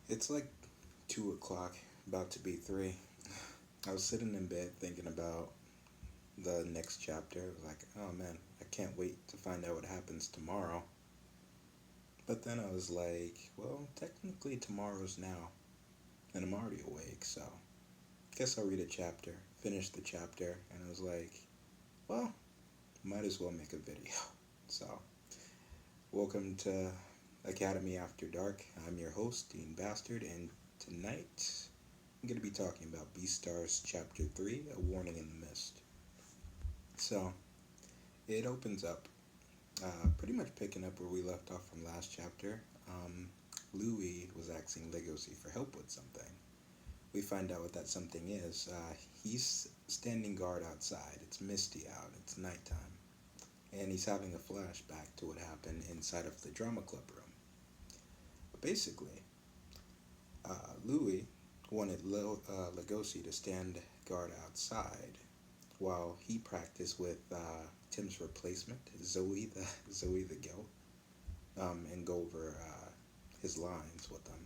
It's like 2 o'clock, about to be three. I was sitting in bed thinking about the next chapter. I was like, oh man, I can't wait to find out what happens tomorrow. But then I was like, well, technically tomorrow's now, and I'm already awake, so guess I'll read a chapter, finish the chapter, and I was like, well, might as well make a video. So, welcome to Academy After Dark. I'm your host, Dean Bastard, and tonight I'm going to be talking about Beastars Chapter 3, A Warning in the Mist. So, it opens up pretty much picking up where we left off from last chapter. Louis was asking Legoshi for help with something. We find out what that something is. He's standing guard outside. It's misty out. It's nighttime. And he's having a flashback to what happened inside of the drama club room. But basically, Louis wanted Legoshi to stand guard outside while he practiced with Tim's replacement, Zoe the Goat, and go over his lines with them.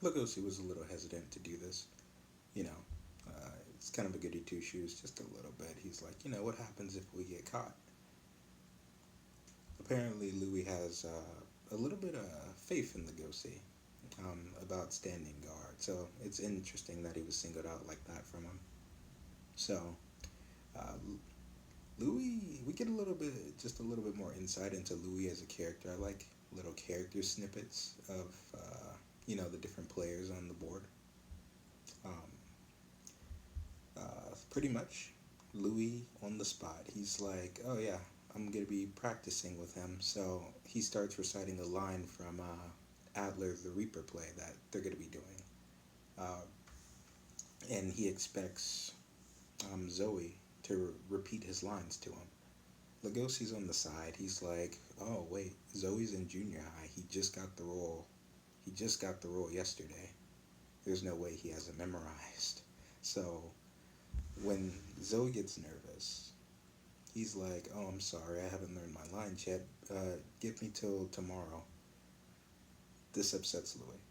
Legoshi was a little hesitant to do this. You know, it's kind of a goody two shoes, just a little bit. He's like, what happens if we get caught? Apparently, Louis has a little bit of faith in Legoshi about standing guard. So it's interesting that he was singled out like that from him. So uh, Louis, we get just a little bit more insight into Louis as a character. I like little character snippets of, the different players on the board. Um, Pretty much, Louis on the spot. He's like, oh yeah, I'm gonna be practicing with him. So he starts reciting a line from Adler the Reaper play that they're gonna be doing, uh, and he expects Zoe to repeat his lines to him. Legoshi's on the side. He's like, "Oh wait, Zoe's in junior high. He just got the role. He just got the role yesterday. There's no way he hasn't memorized." So when Zoe gets nervous, he's like, "Oh, I'm sorry. I haven't learned my lines yet. Give me till tomorrow." This upsets Louis.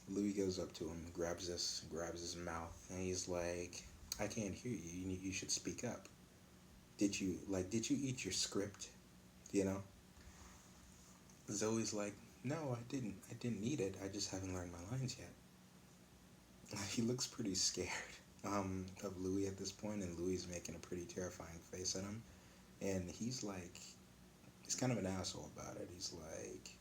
Louis goes up to him, grabs his mouth, and he's like, "I can't hear you. You should speak up. Did you eat your script? You know?" Zoe's like, "No, I didn't. I didn't eat it. I just haven't learned my lines yet." He looks pretty scared of Louis at this point, and Louis is making a pretty terrifying face at him. And he's kind of an asshole about it. He's like,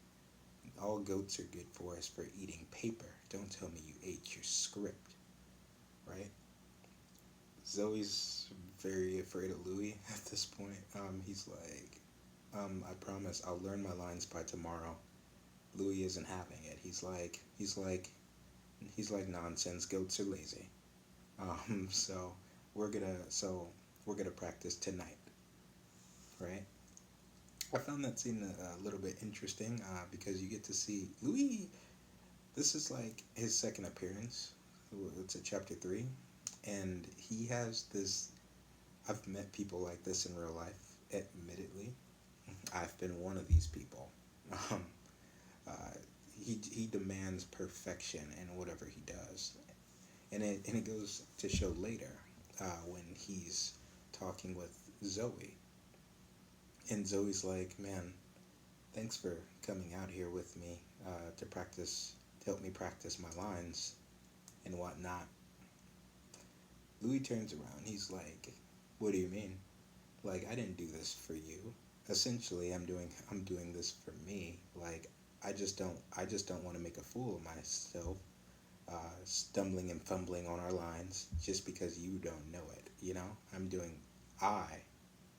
"All goats are good for is for eating paper. Don't tell me you ate your script, right?" Zoe's very afraid of Louis at this point. He's like, "I promise I'll learn my lines by tomorrow." Louis isn't having it. He's like nonsense. Goats are lazy. Um, so we're gonna practice tonight, right? I found that scene a little bit interesting because you get to see Louis. This is like his second appearance. It's a chapter 3, and he has this. I've met people like this in real life. Admittedly, I've been one of these people. Um, uh, he demands perfection in whatever he does, and it goes to show later when he's talking with Zoe, and Zoe's like, "Man, thanks for coming out here with me to practice, to help me practice my lines and whatnot." Louis turns around. He's like, "What do you mean? Like, I didn't do this for you. Essentially, I'm doing this for me. Like, I just don't want to make a fool of myself, stumbling and fumbling on our lines just because you don't know it. I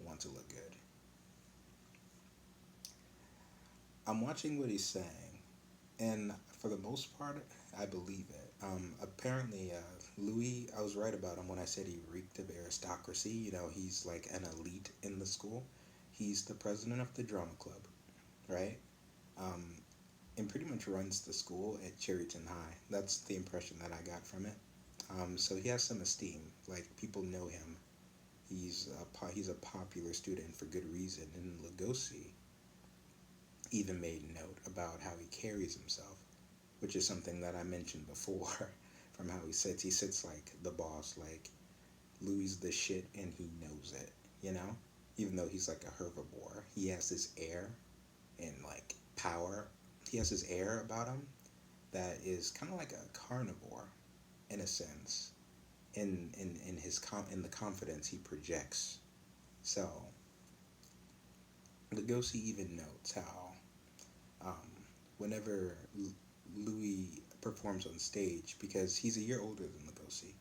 want to look good." I'm watching what he's saying, and for the most part, I believe it. Apparently, Louis, I was right about him when I said he reeked of aristocracy. He's like an elite in the school. He's the president of the drama club, right? Um, and pretty much runs the school at Cherryton High. That's the impression that I got from it. So he has some esteem. Like, people know him. He's a popular student for good reason. And Lugosi even made note about how he carries himself. which is something that I mentioned before. From how he sits like the boss, like Louis the shit, and he knows it. You know, even though he's like a herbivore, he has this air and like power. He has this air about him that is kind of like a carnivore, in a sense, in the confidence he projects. So Legoshi even notes how um, whenever Louis performs on stage, because he's a year older than Legoshi,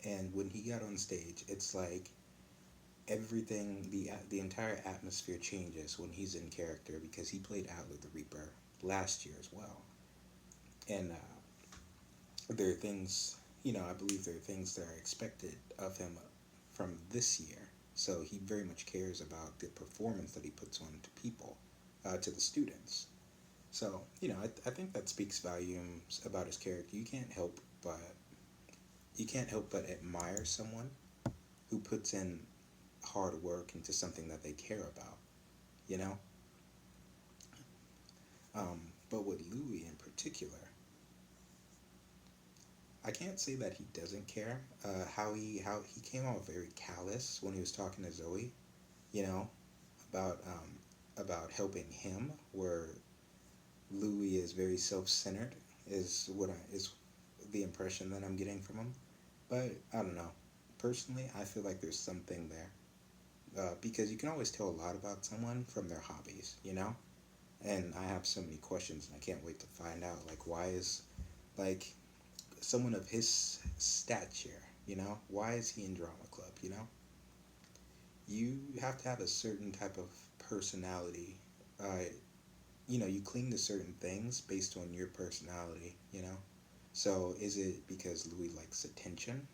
and when he got on stage, it's like everything the entire atmosphere changes when he's in character because he played Adler the Reaper last year as well, and there are things, I believe there are things that are expected of him from this year. So he very much cares about the performance that he puts on to people, to the students. So I think that speaks volumes about his character. But you can't help but admire someone who puts in hard work into something that they care about. You know, but with Louis in particular, I can't say that he doesn't care. How he came off very callous when he was talking to Zoe, you know, about helping him, where Louis is very self-centered, is the impression that I'm getting from him. But I don't know. Personally, I feel like there's something there, because you can always tell a lot about someone from their hobbies, And I have so many questions, and I can't wait to find out. Like, why is like someone of his stature, why is he in drama club? You have to have a certain type of personality. Uh, you cling to certain things based on your personality. So is it because Louis likes attention?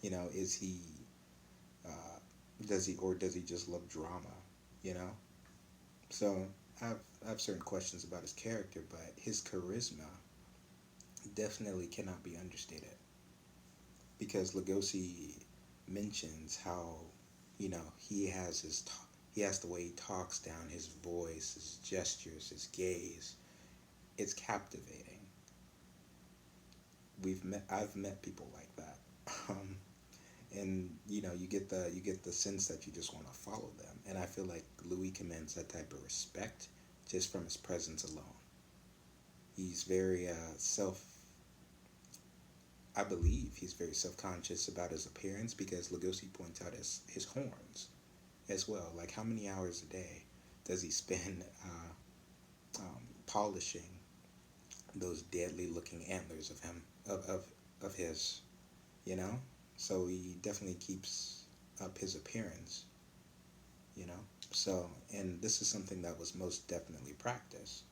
Is he, uh, does he just love drama? You know? So I have certain questions about his character, but his charisma definitely cannot be understated because Legoshi mentions how he has the way he talks down, his voice, his gestures, his gaze. It's captivating. I've met people like that, um, and you get the sense that you just want to follow them. And I feel like Louis commands that type of respect just from his presence alone. He's very self. I believe he's very self conscious about his appearance because Legoshi points out his horns as well. Like, how many hours a day does he spend polishing those deadly looking antlers of him of his, you know? So he definitely keeps up his appearance, you know? So, and this is something that was most definitely practiced,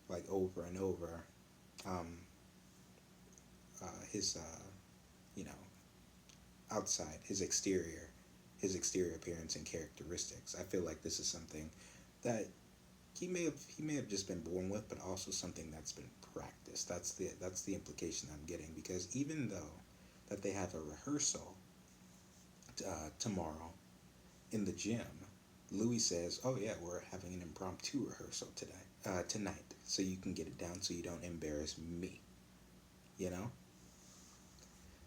like over and over. Um, his, you know, outside, his exterior appearance and characteristics. I feel like this is something that he may have just been born with, but also something that's been practiced. That's the implication I'm getting, because even though that they have a rehearsal tomorrow in the gym, Louis says, "Oh yeah, we're having an impromptu rehearsal tonight, so you can get it down, so you don't embarrass me." You know.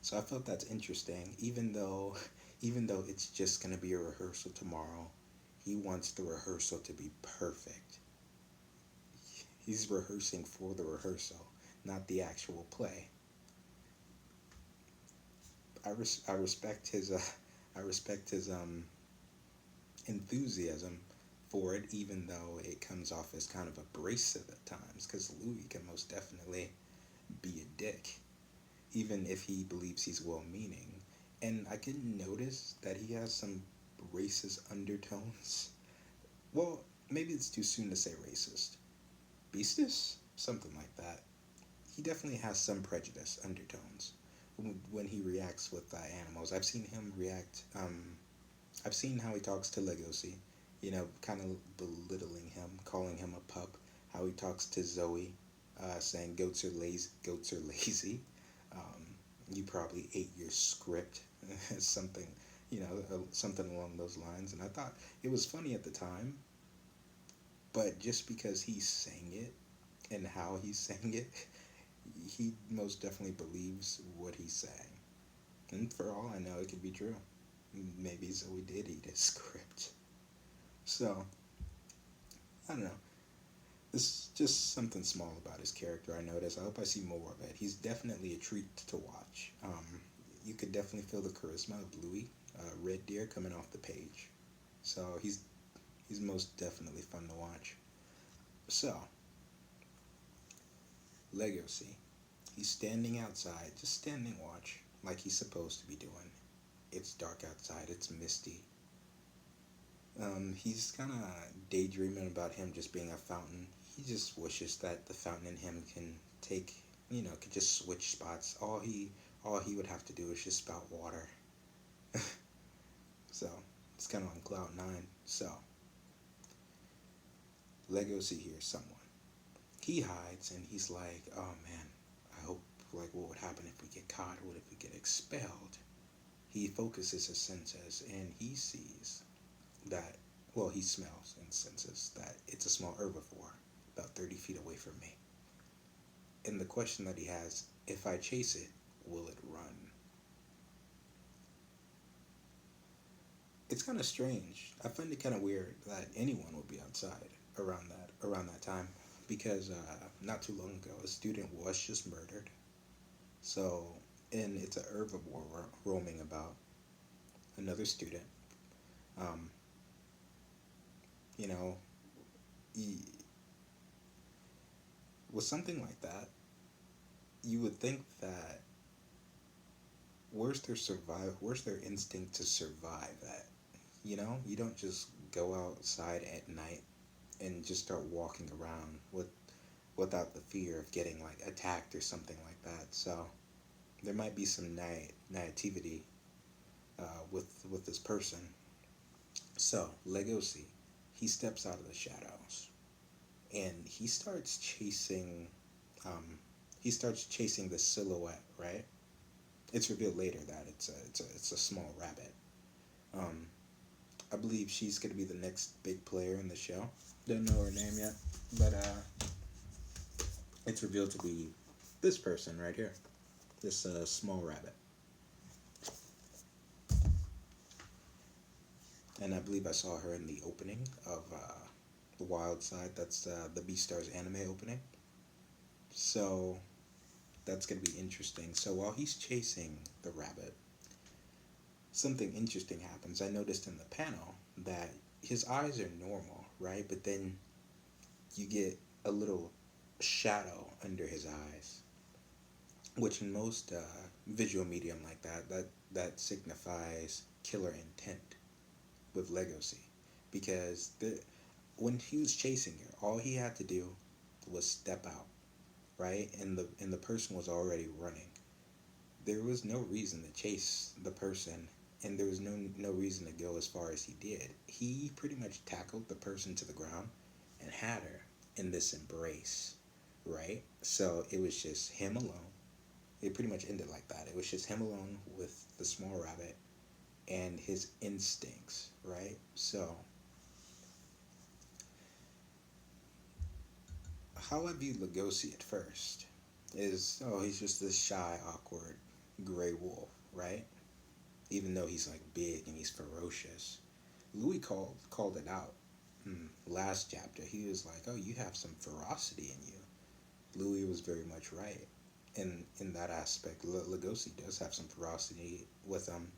So I felt that's interesting, even though it's just gonna be a rehearsal tomorrow. He wants the rehearsal to be perfect. He's rehearsing for the rehearsal, not the actual play. I respect his enthusiasm for it, even though it comes off as kind of abrasive at times, because Louis can most definitely be a dick, even if he believes he's well-meaning. And I can notice that he has some racist undertones. Well, maybe it's too soon to say racist. Beastars? Something like that. He definitely has some prejudice undertones when he reacts with animals. I've seen him react. I've seen how he talks to Legoshi, kind of belittling him, calling him a pup. How he talks to Zoe, saying goats are lazy. Goats are lazy. Um, you probably ate your script, something, something along those lines. And I thought it was funny at the time, but just because he's saying it and how he's saying it, he most definitely believes what he's saying. And for all I know, it could be true. Maybe Zoe did eat his script. So, I don't know. It's just something small about his character I noticed. I hope I see more of it. He's definitely a treat to watch. You could definitely feel the charisma of Louis, Red Deer, coming off the page. So he's most definitely fun to watch. So, Legacy. He's standing outside, just standing watch, like he's supposed to be doing. It's dark outside, it's misty. He's kind of daydreaming about him just being a fountain. He just wishes that the fountain in him can take, could just switch spots. All he would have to do is just spout water. So it's kind of on cloud nine. So Legacy hears someone. He hides and he's like, "Oh man, I hope like what would happen if we get caught? What if we get expelled?" He focuses his senses and he sees that, well, he smells and senses that it's a small herbivore about 30 feet away from me. And the question that he has, if I chase it, will it run? It's kind of strange. I find it kind of weird that anyone would be outside around that time because not too long ago a student was just murdered. So, and it's a herbivore roaming about another student. Um, you know, with something like that, you would think that where's their instinct to survive at? You don't just go outside at night and just start walking around without the fear of getting like attacked or something like that. So there might be some naivety with this person. So Legosi, he steps out of the shadows and um, he starts chasing the silhouette. Right? It's revealed later that it's a small rabbit. Um, I believe she's gonna be the next big player in the show. Don't know her name yet, but it's revealed to be this person right here, this small rabbit, and I believe I saw her in the opening of the Wild Side. That's the Beastars anime opening. So that's gonna be interesting. So while he's chasing the rabbit, something interesting happens. I noticed in the panel that his eyes are normal, right? But then you get a little shadow under his eyes, which in most visual medium like that signifies killer intent with Legacy, because when he was chasing her, all he had to do was step out, right, and the person was already running. There was no reason to chase the person, and there was no reason to go as far as he did. He pretty much tackled the person to the ground and had her in this embrace, right? So it was just him alone. It pretty much ended like that. It was just him alone with the small rabbit and his instincts, right? So how I viewed Lugosi at first is, oh, he's just this shy, awkward gray wolf, right? Even though he's like big and he's ferocious. Louis called it out. Last chapter, he was like, "Oh, you have some ferocity in you." Louis was very much right. In that aspect, Lugosi does have some ferocity with him,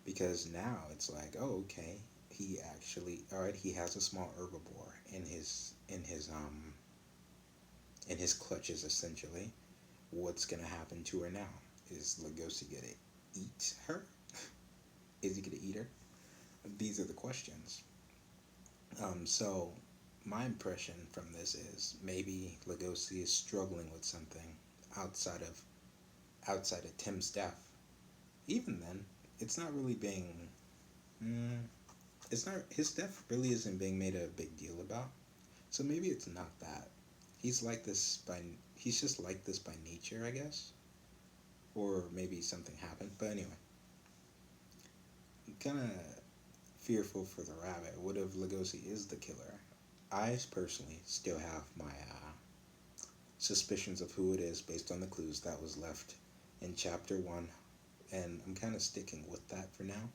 because now it's like, oh, okay, he actually, all right, he has a small herbivore in his clutches essentially. What's gonna happen to her now? Is Lugosi gonna eat her? Is he gonna eat her? These are the questions. So my impression from this is maybe Lugosi is struggling with something outside of outside of Tim's death. Even then, it's not really being. Mm, it's not his death really isn't being made a big deal about. So maybe it's not that. He's like this by he's just like this by nature, I guess. Or maybe something happened. But anyway, kind of fearful for the rabbit. What if Lugosi is the killer? I personally still have suspicions of who it is based on the clues that was left in chapter 1, and I'm kind of sticking with that for now.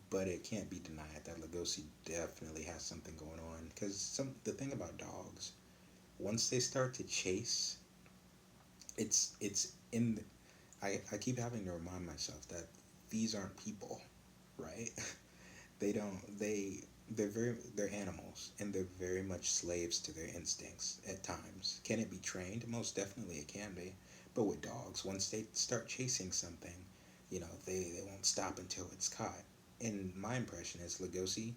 But it can't be denied that Legoshi definitely has something going on. Because the thing about dogs, once they start to chase, it's in. I keep having to remind myself that these aren't people, right? They don't they're animals, and they're very much slaves to their instincts at times. Can it be trained? Most definitely it can be. But with dogs, once they start chasing something, they won't stop until it's caught. And my impression is Legoshi,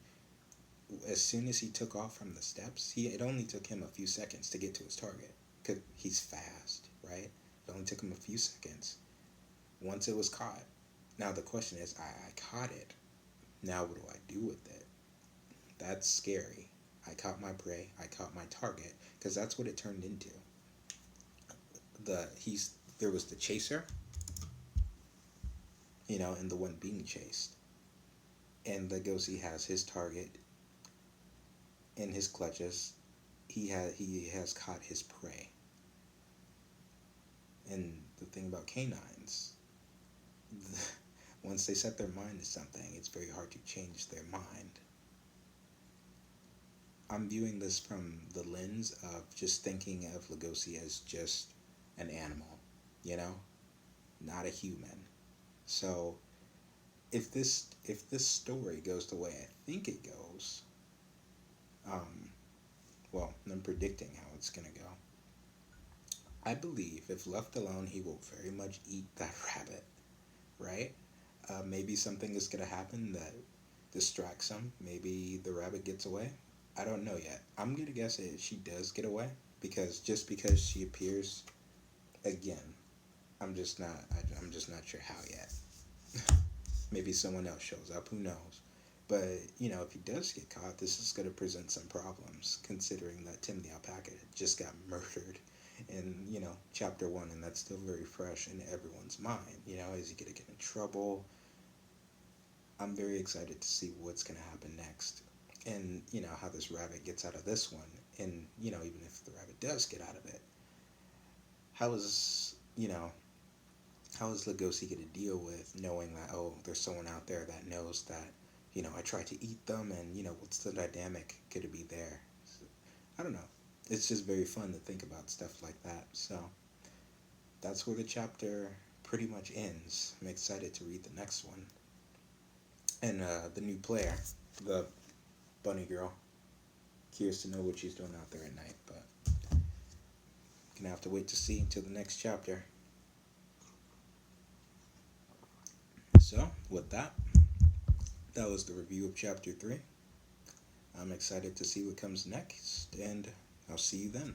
as soon as he took off from the steps, it only took him a few seconds to get to his target. Cause he's fast, right? It only took him a few seconds. Once it was caught. Now the question is, I caught it. Now what do I do with it? That's scary. I caught my prey. I caught my target, because that's what it turned into. There was the chaser, and the one being chased. And Legoshi has his target in his clutches. He has caught his prey. And the thing about canines, once they set their mind to something, it's very hard to change their mind. I'm viewing this from the lens of just thinking of Legoshi as just an animal, you know, not a human. So if this story goes the way I think it goes, um, well, I'm predicting how it's gonna go. I believe if left alone, he will very much eat that rabbit, right? Maybe something is gonna happen that distracts him. Maybe the rabbit gets away. I don't know yet. I'm gonna guess she does get away, because she appears again. I'm just not sure how yet. Maybe someone else shows up. Who knows? But if he does get caught, this is gonna present some problems, considering that Tim the alpaca just got murdered in chapter 1, and that's still very fresh in everyone's mind. Is he gonna get in trouble? I'm very excited to see what's gonna happen next, and how this rabbit gets out of this one, and even if the rabbit does get out of it, how is Legoshi gonna deal with knowing that, oh, there's someone out there that knows that I tried to eat them, and what's the dynamic gonna be there? So, I don't know. It's just very fun to think about stuff like that. So that's where the chapter pretty much ends. I'm excited to read the next one. And the new player, the bunny girl, curious to know what she's doing out there at night, but gonna have to wait to see until the next chapter. So with that was the review of chapter 3. I'm excited to see what comes next, and I'll see you then.